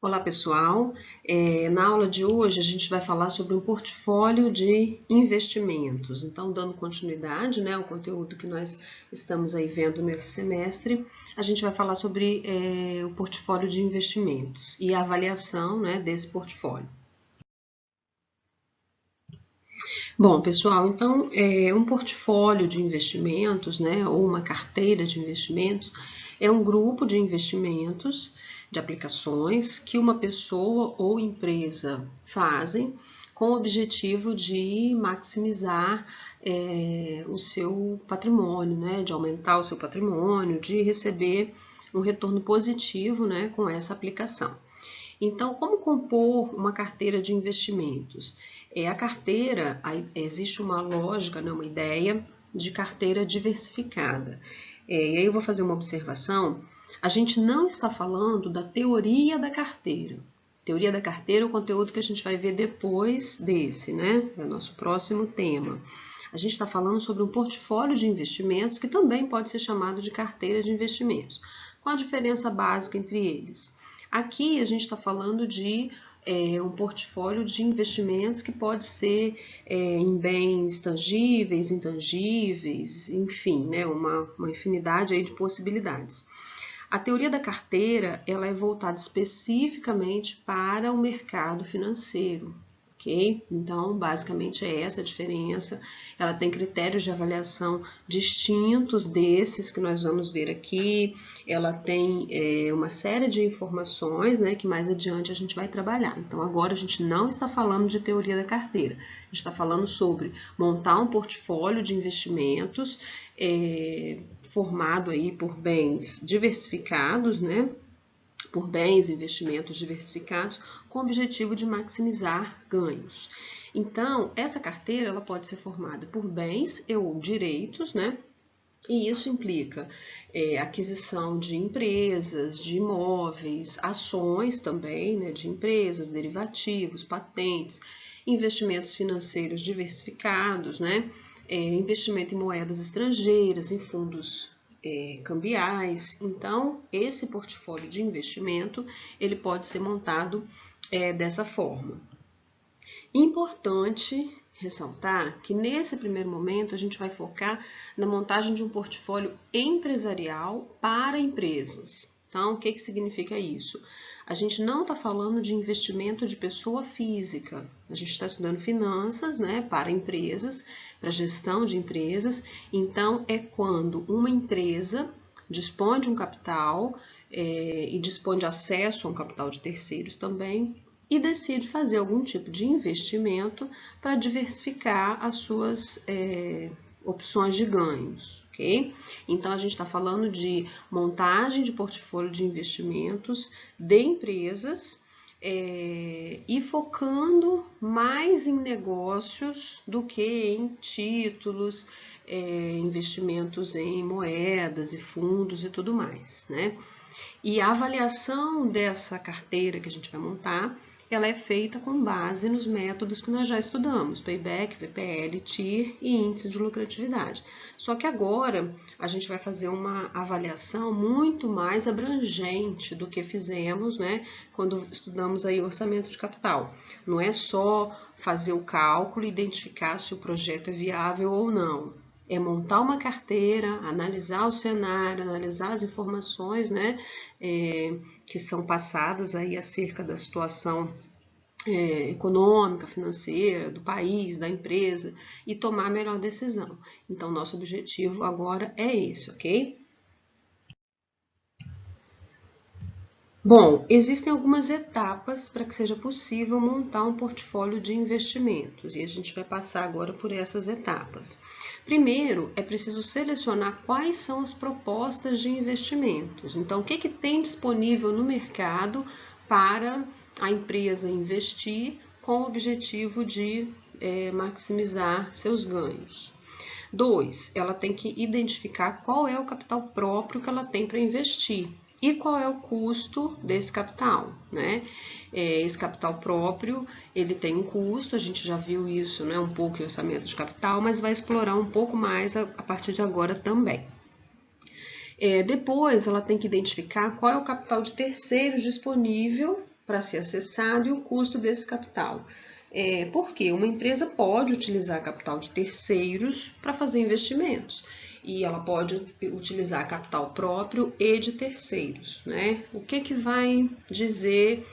Olá, pessoal. Na aula de hoje a gente vai falar sobre um portfólio de investimentos. Então, dando continuidade, né, ao conteúdo que nós estamos aí vendo nesse semestre, a gente vai falar sobre o portfólio de investimentos e a avaliação, né, desse portfólio. Bom, pessoal, então, um portfólio de investimentos, né, ou uma carteira de investimentos, é um grupo de investimentos, de aplicações que uma pessoa ou empresa fazem com o objetivo de maximizar o seu patrimônio, né, de aumentar o seu patrimônio, de receber um retorno positivo, né, com essa aplicação. Então, como compor uma carteira de investimentos? A carteira, existe uma lógica, né, uma ideia de carteira diversificada. E aí eu vou fazer uma observação. A gente não está falando da teoria da carteira. Teoria da carteira é o conteúdo que a gente vai ver depois desse, né? É o nosso próximo tema. A gente está falando sobre um portfólio de investimentos que também pode ser chamado de carteira de investimentos. Qual a diferença básica entre eles? Aqui a gente está falando de um portfólio de investimentos que pode ser em bens tangíveis, intangíveis, enfim, né, uma infinidade aí de possibilidades. A teoria da carteira ela é voltada especificamente para o mercado financeiro, ok? Então, basicamente é essa a diferença. Ela tem critérios de avaliação distintos desses que nós vamos ver aqui. Ela tem uma série de informações, né, que mais adiante a gente vai trabalhar. Então, agora a gente não está falando de teoria da carteira. A gente está falando sobre montar um portfólio de investimentos formado aí por bens diversificados, né? Por bens, investimentos diversificados, com o objetivo de maximizar ganhos. Então, essa carteira ela pode ser formada por bens ou direitos, né? E isso implica aquisição de empresas, de imóveis, ações também, né, de empresas, derivativos, patentes, investimentos financeiros diversificados, né, investimento em moedas estrangeiras, em fundos cambiais. Então, esse portfólio de investimento ele pode ser montado dessa forma. Importante ressaltar que nesse primeiro momento a gente vai focar na montagem de um portfólio empresarial para empresas. Então, o que significa isso? A gente não está falando de investimento de pessoa física. A gente está estudando finanças, né, para empresas, para gestão de empresas. Então, é quando uma empresa dispõe de um capital e dispõe de acesso a um capital de terceiros também e decide fazer algum tipo de investimento para diversificar as suas opções de ganhos, ok? Então, a gente está falando de montagem de portfólio de investimentos de empresas e focando mais em negócios do que em títulos, investimentos em moedas e fundos e tudo mais, né? E a avaliação dessa carteira que a gente vai montar ela é feita com base nos métodos que nós já estudamos, payback, VPL, TIR e índice de lucratividade. Só que agora a gente vai fazer uma avaliação muito mais abrangente do que fizemos, né, quando estudamos aí o orçamento de capital. Não é só fazer o cálculo e identificar se o projeto é viável ou não. É montar uma carteira, analisar o cenário, analisar as informações, né, que são passadas aí acerca da situação econômica, financeira, do país, da empresa e tomar a melhor decisão. Então, nosso objetivo agora é esse, ok? Bom, existem algumas etapas para que seja possível montar um portfólio de investimentos e a gente vai passar agora por essas etapas. Primeiro, é preciso selecionar quais são as propostas de investimentos. Então, o que tem disponível no mercado para a empresa investir com o objetivo de maximizar seus ganhos. 2, ela tem que identificar qual é o capital próprio que ela tem para investir e qual é o custo desse capital, né? Esse capital próprio, ele tem um custo, a gente já viu isso, né, um pouco em orçamento de capital, mas vai explorar um pouco mais a partir de agora também. Depois, ela tem que identificar qual é o capital de terceiros disponível para ser acessado e o custo desse capital. Porque uma empresa pode utilizar capital de terceiros para fazer investimentos e ela pode utilizar capital próprio e de terceiros, né? O que vai dizer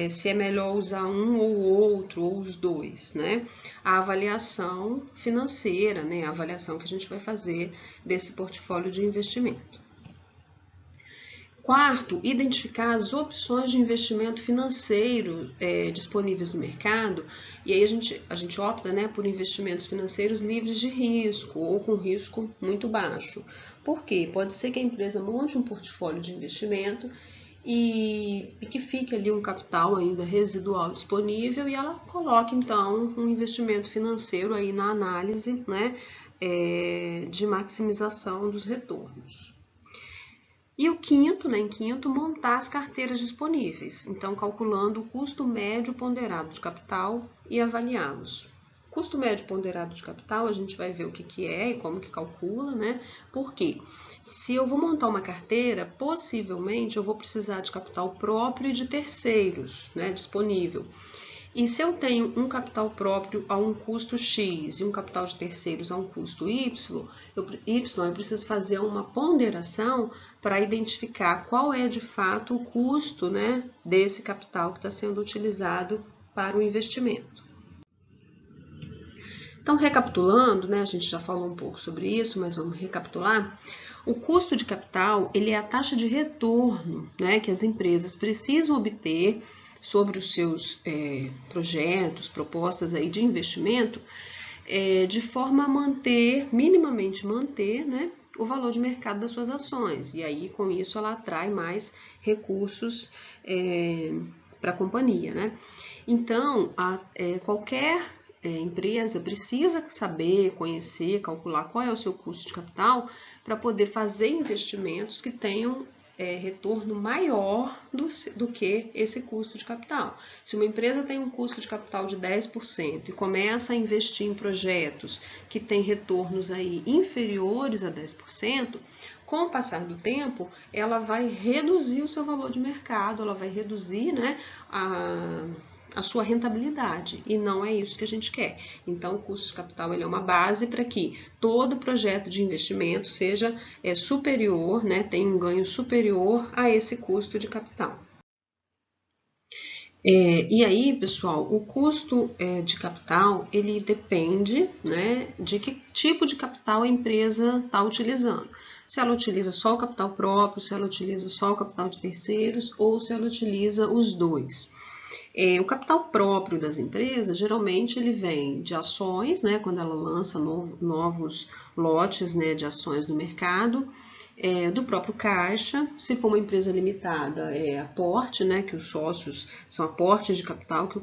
se é melhor usar um ou outro, ou os dois, né? A avaliação financeira, né? A avaliação que a gente vai fazer desse portfólio de investimento. Quarto, identificar as opções de investimento financeiro disponíveis no mercado, e aí a gente opta, né, por investimentos financeiros livres de risco ou com risco muito baixo. Por quê? Pode ser que a empresa monte um portfólio de investimento e que fique ali um capital ainda residual disponível e ela coloque então um investimento financeiro aí na análise, né, de maximização dos retornos. E o quinto, né, em quinto, montar as carteiras disponíveis, então calculando o custo médio ponderado de capital e avaliá-los. Custo médio ponderado de capital, a gente vai ver o que é e como que calcula, né? Porque se eu vou montar uma carteira, possivelmente eu vou precisar de capital próprio e de terceiros, né, disponível. E se eu tenho um capital próprio a um custo X e um capital de terceiros a um custo Y, eu preciso fazer uma ponderação para identificar qual é de fato o custo, né, desse capital que está sendo utilizado para o investimento. Então, recapitulando, né, a gente já falou um pouco sobre isso, mas vamos recapitular. O custo de capital, ele é a taxa de retorno, né, que as empresas precisam obter sobre os seus projetos, propostas aí de investimento, de forma a minimamente manter, né, o valor de mercado das suas ações. E aí, com isso, ela atrai mais recursos para a companhia, né? Então, qualquer empresa precisa saber, conhecer, calcular qual é o seu custo de capital para poder fazer investimentos que tenham retorno maior do que esse custo de capital. Se uma empresa tem um custo de capital de 10% e começa a investir em projetos que têm retornos aí inferiores a 10%, com o passar do tempo, ela vai reduzir o seu valor de mercado, ela vai reduzir, né, a sua rentabilidade, e não é isso que a gente quer. Então, o custo de capital ele é uma base para que todo projeto de investimento seja superior, né, tenha um ganho superior a esse custo de capital. E aí, pessoal, o custo de capital, ele depende, né, de que tipo de capital a empresa está utilizando. Se ela utiliza só o capital próprio, se ela utiliza só o capital de terceiros, ou se ela utiliza os dois. O capital próprio das empresas, geralmente, ele vem de ações, né, quando ela lança novos lotes, né, de ações no mercado, do próprio caixa, se for uma empresa limitada, aporte, né, que os sócios, são aportes de capital que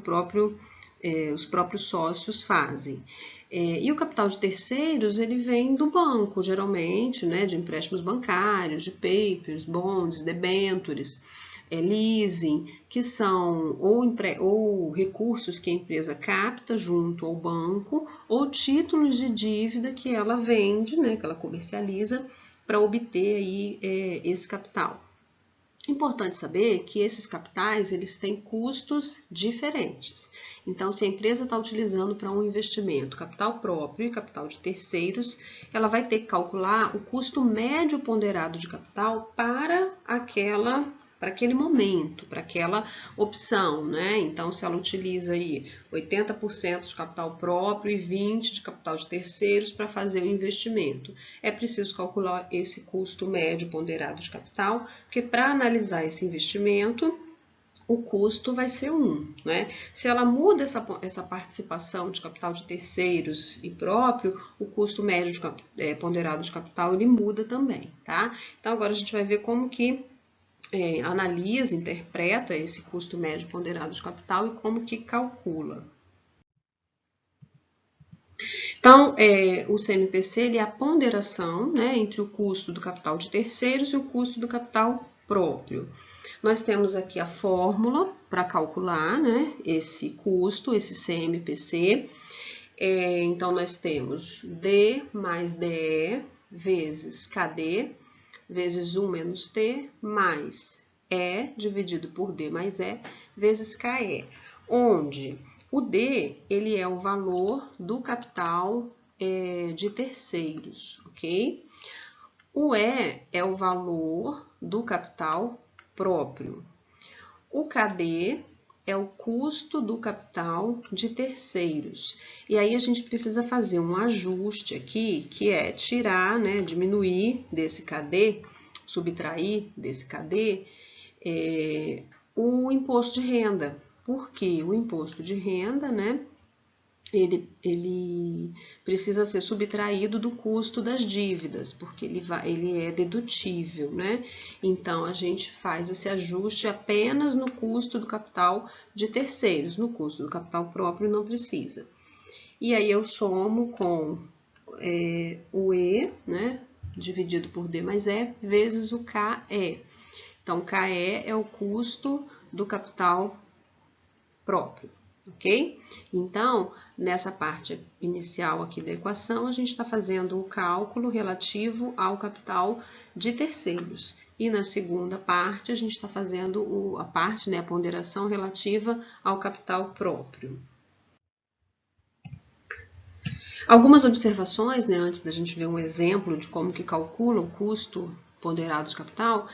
os próprios sócios fazem. E o capital de terceiros, ele vem do banco, geralmente, né, de empréstimos bancários, de papers, bonds, debêntures, leasing, que são ou recursos que a empresa capta junto ao banco, ou títulos de dívida que ela vende, né, que ela comercializa, para obter aí, esse capital. Importante saber que esses capitais eles têm custos diferentes. Então, se a empresa está utilizando para um investimento capital próprio e capital de terceiros, ela vai ter que calcular o custo médio ponderado de capital para aquele momento, para aquela opção, né? Então, se ela utiliza aí 80% de capital próprio e 20% de capital de terceiros para fazer o investimento, é preciso calcular esse custo médio ponderado de capital, porque para analisar esse investimento, o custo vai ser 1, né? Se ela muda essa participação de capital de terceiros e próprio, o custo médio ponderado de capital ele muda também, tá? Então, agora a gente vai ver como que analisa, interpreta esse custo médio ponderado de capital e como que calcula. Então, o CMPC ele é a ponderação, né, entre o custo do capital de terceiros e o custo do capital próprio. Nós temos aqui a fórmula para calcular, né, esse custo, esse CMPC. Então, nós temos D mais DE vezes KD, vezes 1 menos T, mais E dividido por D mais E vezes KE, onde o D ele é o valor do capital de terceiros, ok? O E é o valor do capital próprio. O KD é o custo do capital de terceiros. E aí a gente precisa fazer um ajuste aqui, que é tirar, né, diminuir desse KD, subtrair desse KD, o imposto de renda. Porque o imposto de renda, né, ele precisa ser subtraído do custo das dívidas, porque ele é dedutível, né? Então, a gente faz esse ajuste apenas no custo do capital de terceiros, no custo do capital próprio não precisa. E aí eu somo com o E, né, dividido por D mais E, vezes o KE. Então, KE é o custo do capital próprio. Ok? Então, nessa parte inicial aqui da equação, a gente está fazendo o cálculo relativo ao capital de terceiros. E na segunda parte, a gente está fazendo a parte, né, a ponderação relativa ao capital próprio. Algumas observações, né, antes da gente ver um exemplo de como que calcula o custo ponderado de capital,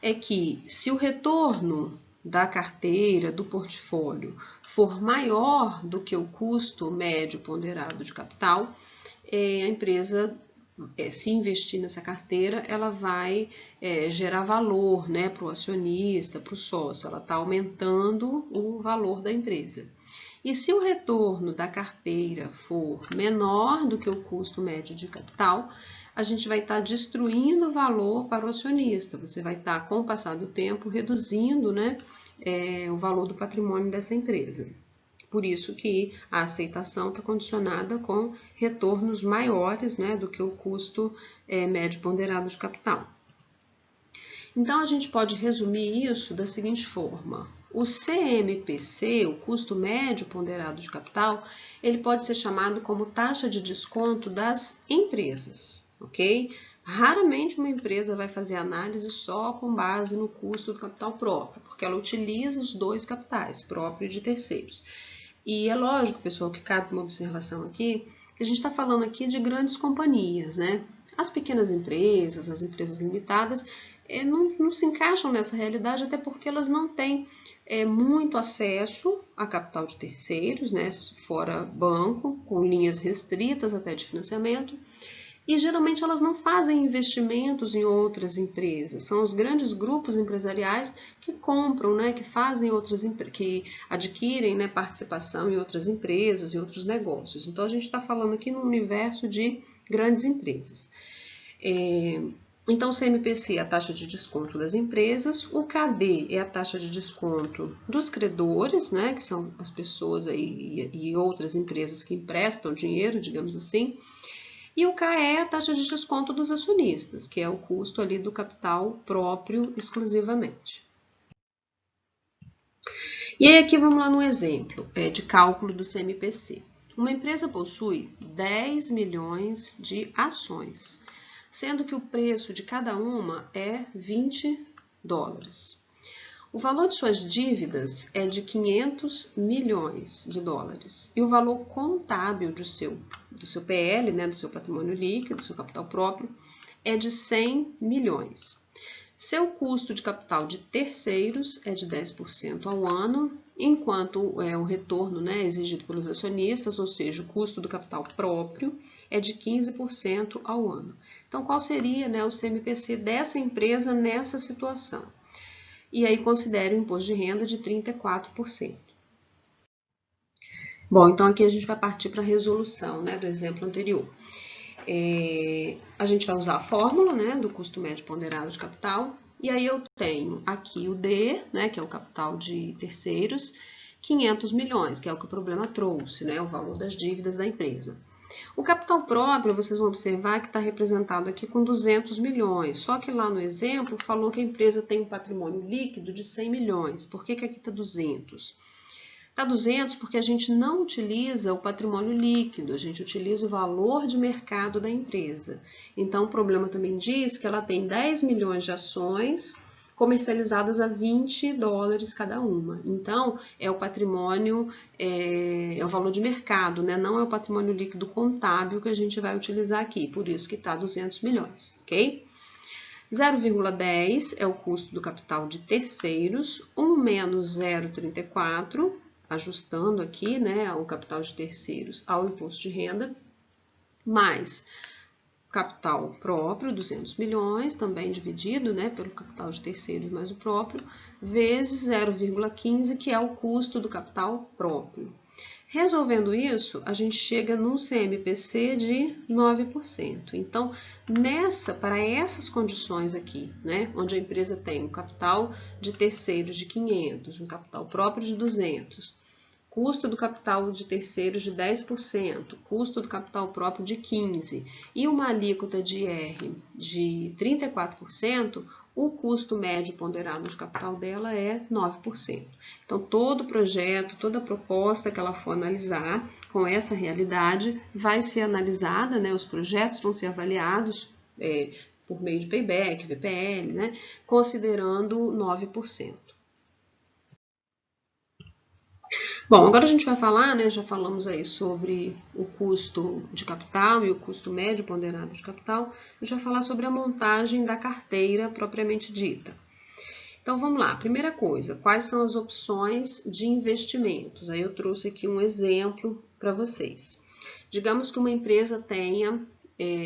é que se o retorno da carteira, do portfólio, for maior do que o custo médio ponderado de capital, a empresa, se investir nessa carteira, ela vai gerar valor, né, para o acionista, para o sócio, ela está aumentando o valor da empresa. E se o retorno da carteira for menor do que o custo médio de capital, a gente vai estar destruindo o valor para o acionista. Você vai estar, com o passar do tempo, reduzindo, né, o valor do patrimônio dessa empresa. Por isso que a aceitação está condicionada com retornos maiores, né, do que o custo médio ponderado de capital. Então, a gente pode resumir isso da seguinte forma. O CMPC, o custo médio ponderado de capital, ele pode ser chamado como taxa de desconto das empresas, ok? Raramente uma empresa vai fazer análise só com base no custo do capital próprio, porque ela utiliza os dois capitais, próprio e de terceiros. E é lógico, pessoal, que cabe uma observação aqui, que a gente está falando aqui de grandes companhias, né? As pequenas empresas, as empresas limitadas, não se encaixam nessa realidade, até porque elas não têm muito acesso a capital de terceiros, né, fora banco, com linhas restritas até de financiamento, e geralmente elas não fazem investimentos em outras empresas. São os grandes grupos empresariais que compram, né, que fazem que adquirem, né, participação em outras empresas e outros negócios. Então a gente está falando aqui no universo de grandes empresas. Então, o CMPC é a taxa de desconto das empresas, o KD é a taxa de desconto dos credores, né, que são as pessoas aí e outras empresas que emprestam dinheiro, digamos assim, e o KE é a taxa de desconto dos acionistas, que é o custo ali do capital próprio exclusivamente. E aí aqui vamos lá no exemplo de cálculo do CMPC. Uma empresa possui 10 milhões de ações, sendo que o preço de cada uma é 20 dólares. O valor de suas dívidas é de 500 milhões de dólares e o valor contábil do seu PL, né, do seu patrimônio líquido, do seu capital próprio, é de 100 milhões. Seu custo de capital de terceiros é de 10% ao ano, enquanto o retorno, né, exigido pelos acionistas, ou seja, o custo do capital próprio, é de 15% ao ano. Então, qual seria, né, o CMPC dessa empresa nessa situação? E aí considere o imposto de renda de 34%. Bom, então aqui a gente vai partir para a resolução, né, do exemplo anterior. A gente vai usar a fórmula, né, do custo médio ponderado de capital, e aí eu tenho aqui o D, né, que é o capital de terceiros, 500 milhões, que é o que o problema trouxe, né, o valor das dívidas da empresa. O capital próprio, vocês vão observar que está representado aqui com 200 milhões, só que lá no exemplo falou que a empresa tem um patrimônio líquido de 100 milhões. Por que aqui está 200? Está 200 porque a gente não utiliza o patrimônio líquido, a gente utiliza o valor de mercado da empresa. Então, o problema também diz que ela tem 10 milhões de ações comercializadas a $20 cada uma. Então, é o patrimônio, é o valor de mercado, né? Não é o patrimônio líquido contábil que a gente vai utilizar aqui, por isso que está 200 milhões, ok? 0,10 é o custo do capital de terceiros, 1 menos 0,34, ajustando aqui, né, o capital de terceiros ao imposto de renda, mais capital próprio, 200 milhões, também dividido, né, pelo capital de terceiros mais o próprio, vezes 0,15, que é o custo do capital próprio. Resolvendo isso, a gente chega num CMPC de 9%. Então, para essas condições aqui, né, onde a empresa tem um capital de terceiros de 500, um capital próprio de 200, custo do capital de terceiros de 10%, custo do capital próprio de 15% e uma alíquota de IR de 34%, o custo médio ponderado de capital dela é 9%. Então, todo projeto, toda proposta que ela for analisar com essa realidade vai ser analisada, né, os projetos vão ser avaliados por meio de payback, VPL, né, considerando 9%. Bom, agora a gente vai falar, né, já falamos aí sobre o custo de capital e o custo médio ponderado de capital, a gente vai falar sobre a montagem da carteira propriamente dita. Então, vamos lá. Primeira coisa, quais são as opções de investimentos? Aí eu trouxe aqui um exemplo para vocês. Digamos que uma empresa tenha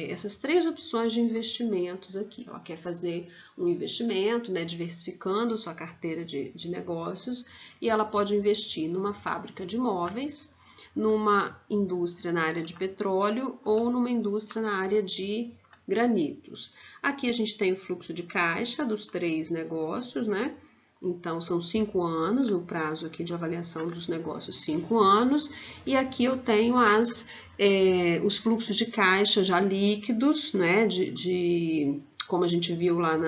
essas 3 opções de investimentos aqui. Ela quer fazer um investimento, né, diversificando sua carteira de negócios, e ela pode investir numa fábrica de móveis, numa indústria na área de petróleo ou numa indústria na área de granitos. Aqui a gente tem o fluxo de caixa dos 3 negócios, né? Então, são 5 anos, o prazo aqui de avaliação dos negócios, 5 anos. E aqui eu tenho os fluxos de caixa já líquidos, né? Como a gente viu lá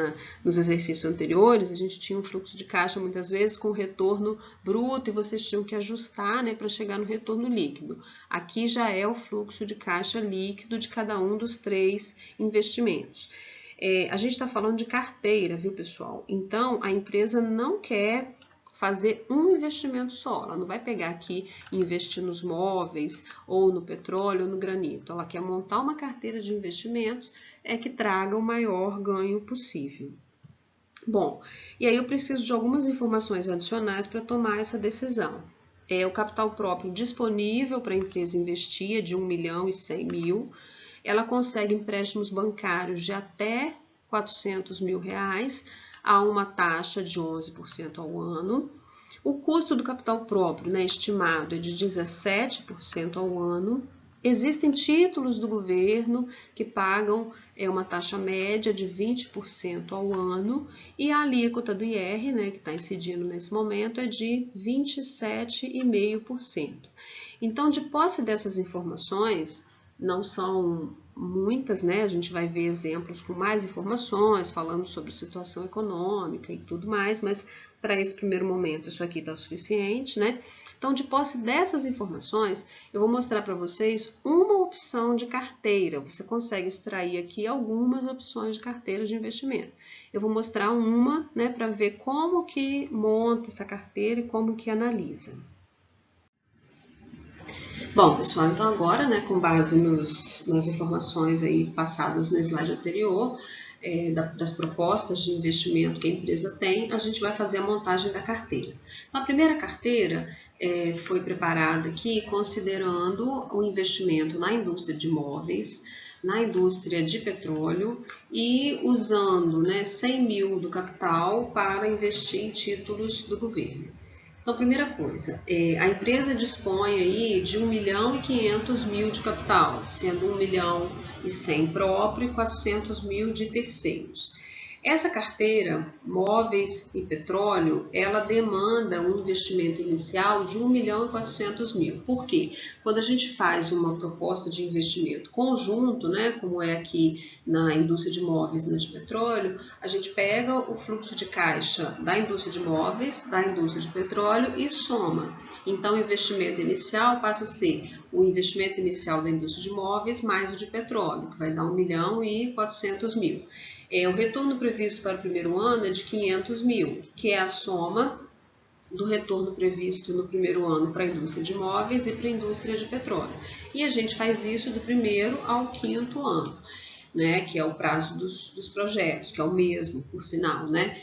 nos exercícios anteriores, a gente tinha um fluxo de caixa muitas vezes com retorno bruto e vocês tinham que ajustar, né, para chegar no retorno líquido. Aqui já é o fluxo de caixa líquido de cada um dos 3 investimentos. A gente está falando de carteira, viu, pessoal? Então, a empresa não quer fazer um investimento só. Ela não vai pegar aqui e investir nos móveis, ou no petróleo, ou no granito. Ela quer montar uma carteira de investimentos que traga o maior ganho possível. Bom, e aí eu preciso de algumas informações adicionais para tomar essa decisão. O capital próprio disponível para a empresa investir é de 1.100.000. Ela consegue empréstimos bancários de até R$400 mil a uma taxa de 11% ao ano. O custo do capital próprio, né, estimado é de 17% ao ano. Existem títulos do governo que pagam uma taxa média de 20% ao ano e a alíquota do IR, né, que está incidindo nesse momento, é de 27,5%. Então, de posse dessas informações, não são muitas, né? A gente vai ver exemplos com mais informações, falando sobre situação econômica e tudo mais, mas para esse primeiro momento isso aqui está suficiente, né? Então, de posse dessas informações, eu vou mostrar para vocês uma opção de carteira. Você consegue extrair aqui algumas opções de carteira de investimento. Eu vou mostrar uma, né, para ver como que monta essa carteira e como que analisa. Bom, pessoal, então agora, né, com base nas informações aí passadas no slide anterior, das propostas de investimento que a empresa tem, a gente vai fazer a montagem da carteira. Então, a primeira carteira foi preparada aqui considerando o investimento na indústria de imóveis, na indústria de petróleo e usando, né, 100 mil do capital para investir em títulos do governo. Então, primeira coisa, a empresa dispõe aí de 1.500.000 de capital, sendo 1.100.000 próprio e 400 mil de terceiros. Essa carteira, móveis e petróleo, ela demanda um investimento inicial de 1.400.000. Por quê? Quando a gente faz uma proposta de investimento conjunto, né, como é aqui na indústria de móveis e na de petróleo, a gente pega o fluxo de caixa da indústria de móveis, da indústria de petróleo e soma. Então, o investimento inicial passa a ser o investimento inicial da indústria de móveis mais o de petróleo, que vai dar 1.400.000. O retorno previsto para o primeiro ano é de 500 mil, que é a soma do retorno previsto no primeiro ano para a indústria de imóveis e para a indústria de petróleo. E a gente faz isso do primeiro ao quinto ano, né, que é o prazo dos projetos, que é o mesmo, por sinal, né?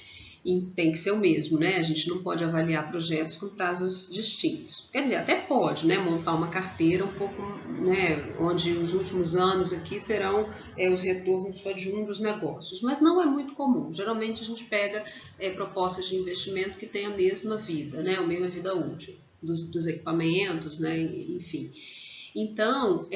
E tem que ser o mesmo, né? A gente não pode avaliar projetos com prazos distintos. Quer dizer, até pode, né? Montar uma carteira um pouco, né? Onde os últimos anos aqui serão os retornos só de um dos negócios, mas não é muito comum. Geralmente a gente pega propostas de investimento que têm a mesma vida, né? A mesma vida útil dos equipamentos, né? Enfim. Então,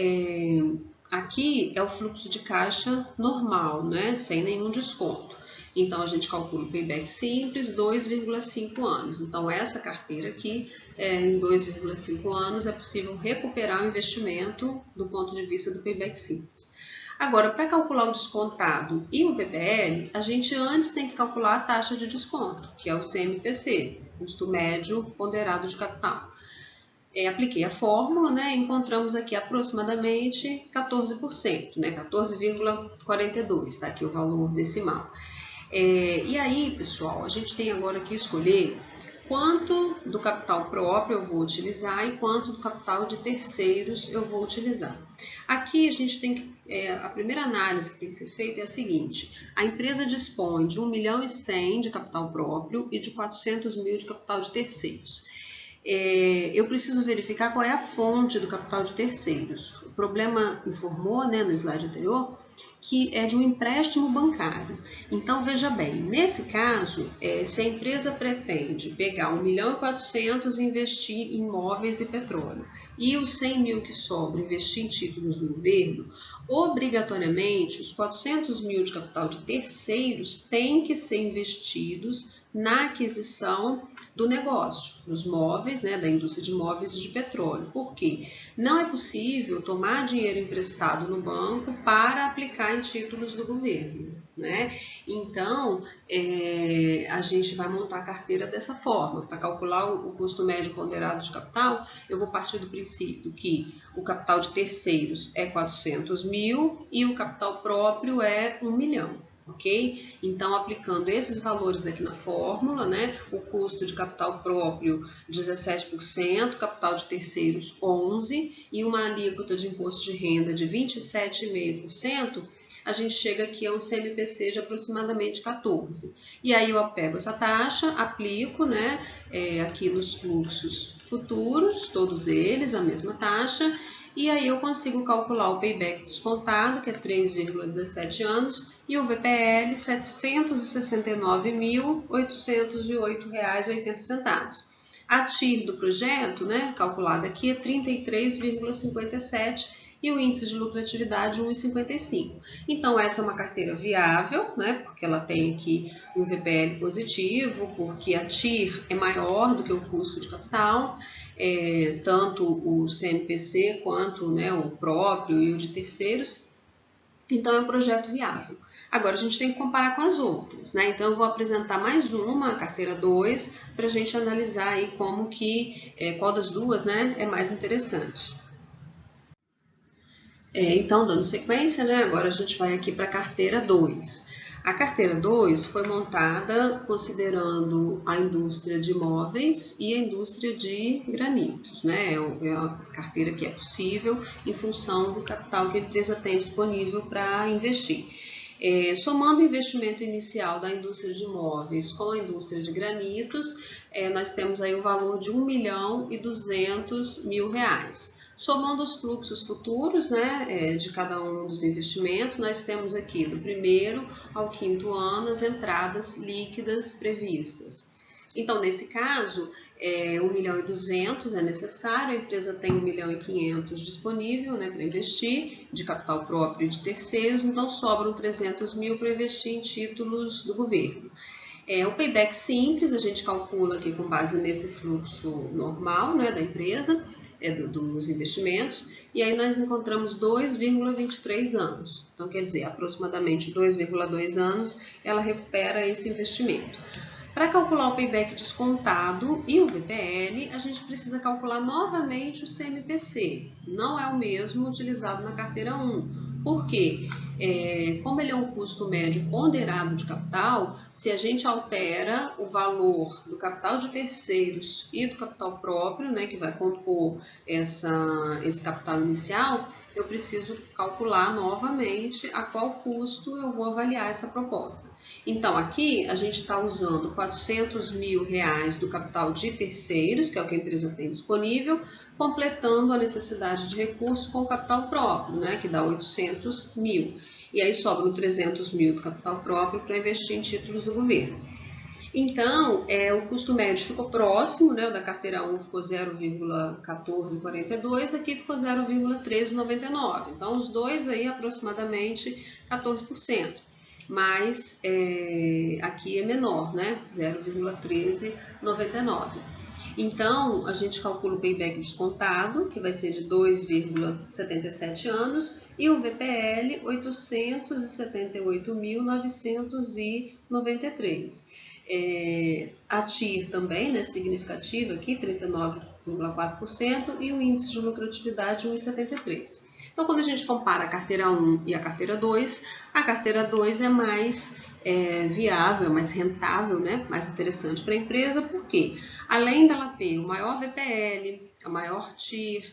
aqui é o fluxo de caixa normal, né? Sem nenhum desconto. Então, a gente calcula o payback simples, 2,5 anos. Então, essa carteira aqui, em 2,5 anos, é possível recuperar o investimento do ponto de vista do payback simples. Agora, para calcular o descontado e o VPL, a gente antes tem que calcular a taxa de desconto, que é o CMPC, custo médio ponderado de capital. Apliquei a fórmula, né, encontramos aqui aproximadamente 14%, né, 14,42%, está aqui o valor decimal. E aí, pessoal, a gente tem agora que escolher quanto do capital próprio eu vou utilizar e quanto do capital de terceiros eu vou utilizar. Aqui a gente tem que, a primeira análise que tem que ser feita é a seguinte: a empresa dispõe de 1,1 milhão de capital próprio e de 400 mil de capital de terceiros. Eu preciso verificar qual é a fonte do capital de terceiros. O problema informou, né, no slide anterior, que é de um empréstimo bancário. Então, veja bem, nesse caso, se a empresa pretende pegar 1,4 milhão e investir em imóveis e petróleo, e os 100 mil que sobram investir em títulos do governo, obrigatoriamente os 400 mil de capital de terceiros têm que ser investidos na aquisição do negócio, dos móveis, né, da indústria de móveis e de petróleo. Por quê? Não é possível tomar dinheiro emprestado no banco para aplicar em títulos do governo, né? Então, a gente vai montar a carteira dessa forma. Para calcular o custo médio ponderado de capital, eu vou partir do princípio que o capital de terceiros é 400 mil e o capital próprio é 1 milhão. Ok? Então, aplicando esses valores aqui na fórmula, né, o custo de capital próprio 17%, capital de terceiros 11% e uma alíquota de imposto de renda de 27,5%, a gente chega aqui a um CMPC de aproximadamente 14%. E aí eu pego essa taxa, aplico, né, aqui nos fluxos futuros, todos eles, a mesma taxa, e aí eu consigo calcular o payback descontado, que é 3,17 anos, e o VPL R$ 769.808,80. A TIR do projeto, né, calculada aqui, é 33,57 e o índice de lucratividade 1,55. Então, essa é uma carteira viável, né, porque ela tem aqui um VPL positivo, porque a TIR é maior do que o custo de capital, tanto o CMPC quanto, né, o próprio e o de terceiros. Então, é um projeto viável. Agora, a gente tem que comparar com as outras, né? Então, eu vou apresentar mais uma, a carteira 2, para a gente analisar aí como que, qual das duas, né, é mais interessante. Então, dando sequência, né, agora a gente vai aqui para a carteira 2. A carteira 2 foi montada considerando a indústria de imóveis e a indústria de granitos, né? É a carteira que é possível em função do capital que a empresa tem disponível para investir. Somando o investimento inicial da indústria de imóveis com a indústria de granitos, nós temos aí o valor de R$ 1.200.000. Somando os fluxos futuros, né, de cada um dos investimentos, nós temos aqui do primeiro ao quinto ano as entradas líquidas previstas. Então, nesse caso, 1.200.000 é necessário, a empresa tem 1.500.000 disponível, né, para investir, de capital próprio e de terceiros, então sobram 300.000 para investir em títulos do governo. O payback simples, a gente calcula aqui com base nesse fluxo normal, né, da empresa, dos investimentos, e aí nós encontramos 2,23 anos. Então, quer dizer, aproximadamente 2,2 anos ela recupera esse investimento. Para calcular o payback descontado e o VPL, a gente precisa calcular novamente o CMPC. Não é o mesmo utilizado na carteira 1. Por quê? como ele é um custo médio ponderado de capital, se a gente altera o valor do capital de terceiros e do capital próprio, né, que vai compor esse capital inicial, eu preciso calcular novamente a qual custo eu vou avaliar essa proposta. Então, aqui a gente está usando R$400 mil do capital de terceiros, que é o que a empresa tem disponível, completando a necessidade de recursos com o capital próprio, né, que dá 800 mil. E aí sobram 300 mil do capital próprio para investir em títulos do governo. Então, o custo médio ficou próximo, né, o da carteira 1 ficou 0,1442, aqui ficou 0,1399. Então, os dois aí aproximadamente 14%. Mas aqui é menor, né, 0,1399. Então, a gente calcula o payback descontado, que vai ser de 2,77 anos, e o VPL 878.993. A TIR também, né, significativa aqui, 39,4%, e o índice de lucratividade 1,73%. Então, quando a gente compara a carteira 1 e a carteira 2 é mais viável, mais rentável, né, mais interessante para a empresa, porque além dela ter o maior VPL, a maior TIR,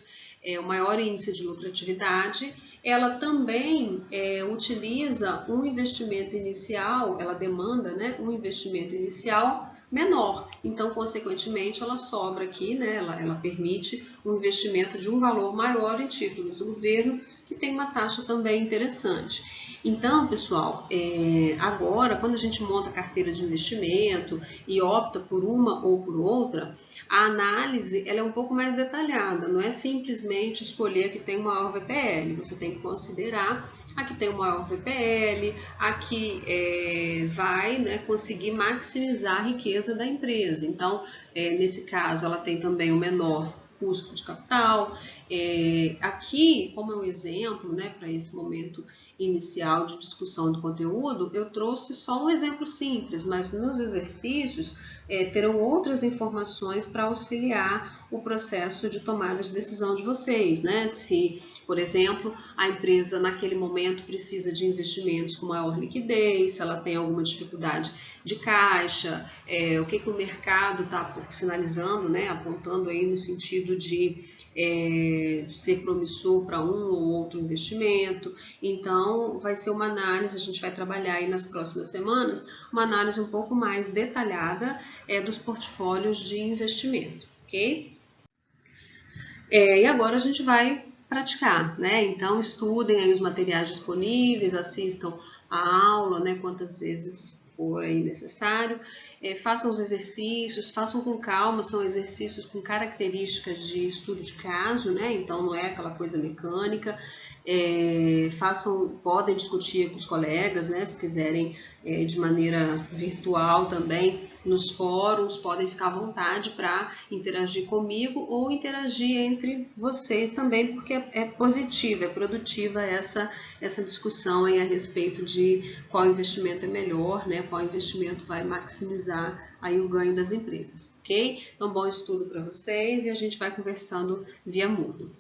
o maior índice de lucratividade, ela também utiliza um investimento inicial, ela demanda, né, um investimento inicial menor. Então, consequentemente, ela sobra aqui, né, ela permite um investimento de um valor maior em títulos do governo, que tem uma taxa também interessante. Então, pessoal, agora, quando a gente monta a carteira de investimento e opta por uma ou por outra, a análise ela é um pouco mais detalhada, não é simplesmente escolher a que tem o maior VPL, você tem que considerar a que tem o maior VPL, a que vai, né, conseguir maximizar a riqueza da empresa. Então, nesse caso, ela tem também o menor custo de capital. Aqui, como é um exemplo, né, para esse momento inicial de discussão do conteúdo, eu trouxe só um exemplo simples, mas nos exercícios terão outras informações para auxiliar o processo de tomada de decisão de vocês, né? Se, por exemplo, a empresa naquele momento precisa de investimentos com maior liquidez, se ela tem alguma dificuldade de caixa, o que o mercado está sinalizando, né, apontando aí no sentido de ser promissor para um ou outro investimento. Então, vai ser uma análise, a gente vai trabalhar aí nas próximas semanas, uma análise um pouco mais detalhada dos portfólios de investimento, ok? E agora a gente vai praticar, né? Então, estudem aí os materiais disponíveis, assistam a aula, né, quantas vezes for aí necessário, façam os exercícios, façam com calma, são exercícios com características de estudo de caso, né? Então não é aquela coisa mecânica. Podem discutir com os colegas, né, se quiserem de maneira virtual também, nos fóruns, podem ficar à vontade para interagir comigo ou interagir entre vocês também, porque é positiva, é produtiva essa discussão aí a respeito de qual investimento é melhor, né, qual investimento vai maximizar aí o ganho das empresas, ok? Então, bom estudo para vocês e a gente vai conversando via Moodle.